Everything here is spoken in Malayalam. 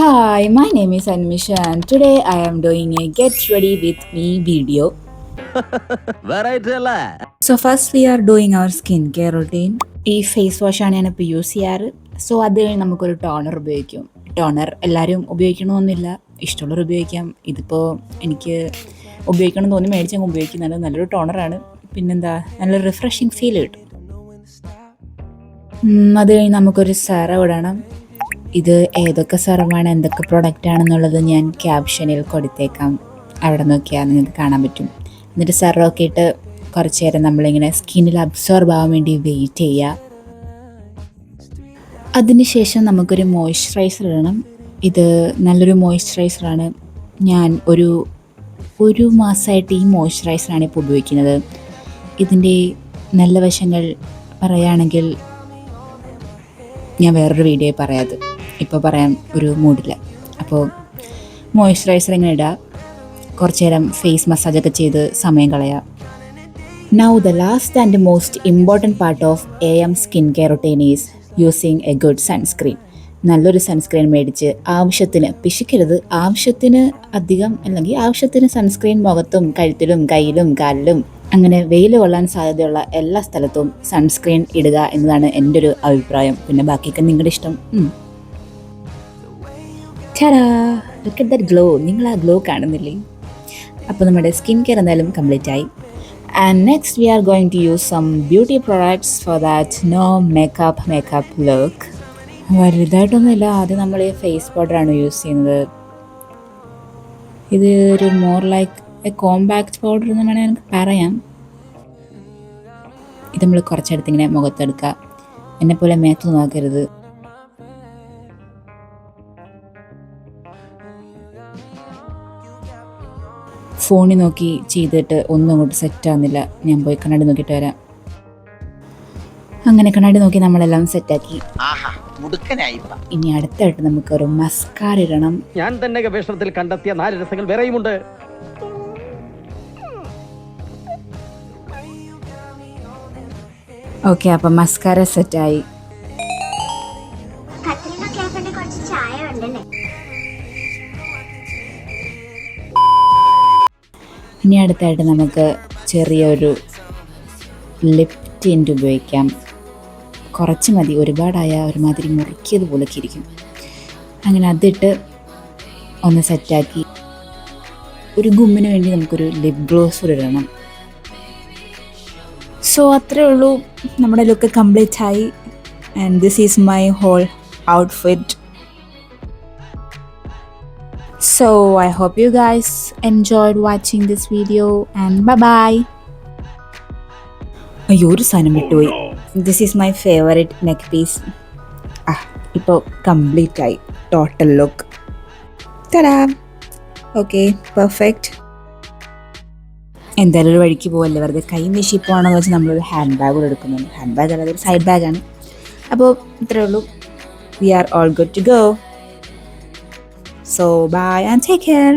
Hi, my name is AnuVision. Today I am doing a get ready with me video. Variety അല്ല. So first we are doing our skincare routine. ഈ ഫേസ് വാഷാണ് ഞാനിപ്പോൾ യൂസ് ചെയ്യാറ്. സോ അത് കഴിഞ്ഞ് നമുക്കൊരു ടോണർ ഉപയോഗിക്കും. ടോണർ എല്ലാവരും ഉപയോഗിക്കണമെന്നില്ല, ഇഷ്ടമുള്ളവർ ഉപയോഗിക്കാം. ഇതിപ്പോൾ എനിക്ക് ഉപയോഗിക്കണം തോന്നി മേടിച്ചങ്ങ് ഉപയോഗിക്കുന്നതാണ്. നല്ലൊരു ടോണറാണ്. പിന്നെന്താ, നല്ലൊരു റിഫ്രഷിങ് ഫീൽ കിട്ടും. അത് കഴിഞ്ഞ് നമുക്കൊരു സെറം ഇടണം. ഇത് ഏതൊക്കെ സെറമാണ്, എന്തൊക്കെ പ്രൊഡക്റ്റ് ആണെന്നുള്ളത് ഞാൻ ക്യാപ്ഷനിൽ കൊടുത്തേക്കാം. അവിടെ നോക്കിയാൽ നിങ്ങൾക്ക് കാണാൻ പറ്റും. എന്നിട്ട് സെറമൊക്കെ ഇട്ട് കുറച്ച് നേരം നമ്മളിങ്ങനെ സ്കിന്നിൽ അബ്സോർബ് ആവാൻ വേണ്ടി വെയിറ്റ് ചെയ്യുക. അതിനുശേഷം നമുക്കൊരു മോയ്സ്ചറൈസർ ഇടണം. ഇത് നല്ലൊരു മോയ്സ്ചറൈസറാണ്. ഞാൻ ഒരു മാസമായിട്ട് ഈ മോയ്സ്ചറൈസറാണ് ഇപ്പോൾ ഉപയോഗിക്കുന്നത്. ഇതിൻ്റെ നല്ല വശങ്ങൾ പറയുകയാണെങ്കിൽ ഞാൻ വേറൊരു വീഡിയോ പറയാത്, ഇപ്പോൾ പറയാൻ ഒരു മൂഡില്ല. അപ്പോൾ മോയ്സ്ചറൈസർ ഇങ്ങനെ ഇടുക, കുറച്ച് നേരം ഫേസ് മസാജൊക്കെ ചെയ്ത് സമയം കളയുക. Now the last and most important part of AM skin care routine is using A good sunscreen. നല്ലൊരു സൺസ്ക്രീൻ മേടിച്ച് ആവശ്യത്തിന് പിശിക്കരുത്, ആവശ്യത്തിന് അധികം അല്ലെങ്കിൽ ആവശ്യത്തിന് സൺസ്ക്രീൻ മുഖത്തും കഴുത്തിലും കയ്യിലും കാലിലും അങ്ങനെ വെയിൽ കൊള്ളാൻ സാധ്യതയുള്ള എല്ലാ സ്ഥലത്തും സൺസ്ക്രീൻ ഇടുക എന്നതാണ് എൻ്റെ ഒരു അഭിപ്രായം. പിന്നെ ബാക്കിയൊക്കെ നിങ്ങളുടെ ഇഷ്ടം. Tada, look at that glow. നിങ്ങൾ ആ ഗ്ലോ കാണുന്നില്ലേ? അപ്പോൾ നമ്മുടെ സ്കിൻ കെയർ എന്തായാലും കംപ്ലീറ്റ് ആയി. And next we are going to use some beauty products for that no makeup look. വലുതായിട്ടൊന്നുമില്ല. ആദ്യം നമ്മൾ ഈ ഫേസ് പൗഡറാണ് യൂസ് ചെയ്യുന്നത്. ഇത് ഒരു more like a compact powder എന്ന് വേണമെങ്കിൽ എനിക്ക് പറയാം. ഇത് നമ്മൾ കുറച്ചെടുത്ത് ഇങ്ങനെ മുഖത്തെടുക്കുക. എന്നെപ്പോലെ മേത്ത് നോക്കരുത്. ഫോണിൽ നോക്കി ചെയ്തിട്ട് ഒന്നും അങ്ങോട്ട് സെറ്റാകുന്നില്ല. ഞാൻ പോയി കണ്ണാടി നോക്കിയിട്ട് വരാം. അങ്ങനെ കണ്ണാടി നോക്കി നമ്മളെല്ലാം സെറ്റാക്കി. ഇനി അടുത്തായിട്ട് നമുക്കൊരു മസ്കാര ഇടണം. ഞാൻ തന്നെ ഗവേഷണത്തിൽ കണ്ടെത്തിയ 4 രസങ്ങൾ വേറെയുമുണ്ട്. ഓക്കെ, അപ്പം മസ്കാര സെറ്റായി. ഇനി അടുത്തായിട്ട് നമുക്ക് ചെറിയൊരു ലിപ് ടിൻറ്റ് ഉപയോഗിക്കാം. കുറച്ച് മതി, ഒരുപാടായ ഒരുമാതിരി മുറുക്കിയതുപോലൊക്കെ ഇരിക്കും. അങ്ങനെ അതിട്ട് ഒന്ന് സെറ്റാക്കി ഒരു ഗുമ്മിന് വേണ്ടി നമുക്കൊരു ലിപ് ഗ്ലോസ് ഇടണം. സോ അത്രേ ഉള്ളൂ, നമ്മുടെ ലുക്ക് കംപ്ലീറ്റ് ആയി. And this is my whole outfit. So I hope you guys enjoyed watching this video and bye-bye. ഒരു സാധനം വിട്ടുപോയി. This is my favourite neck piece. ഇപ്പോൾ കംപ്ലീറ്റ് ആയി ടോട്ടൽ ലുക്ക്. തരാ. Okay, perfect. എന്തായാലും ഒരു വഴിക്ക് പോകല്ലേ, വെറുതെ കൈ വീശി പോകണമെന്ന് വെച്ചാൽ നമ്മളൊരു ഹാൻഡ് ബാഗ് കൂടെ എടുക്കുന്നുണ്ട്. ഹാൻഡ് ബാഗ് അല്ലാതെ ഒരു സൈഡ് ബാഗാണ്. അപ്പോൾ ഇത്രയേ ഉള്ളൂ. We are all good to go. So bye and take care.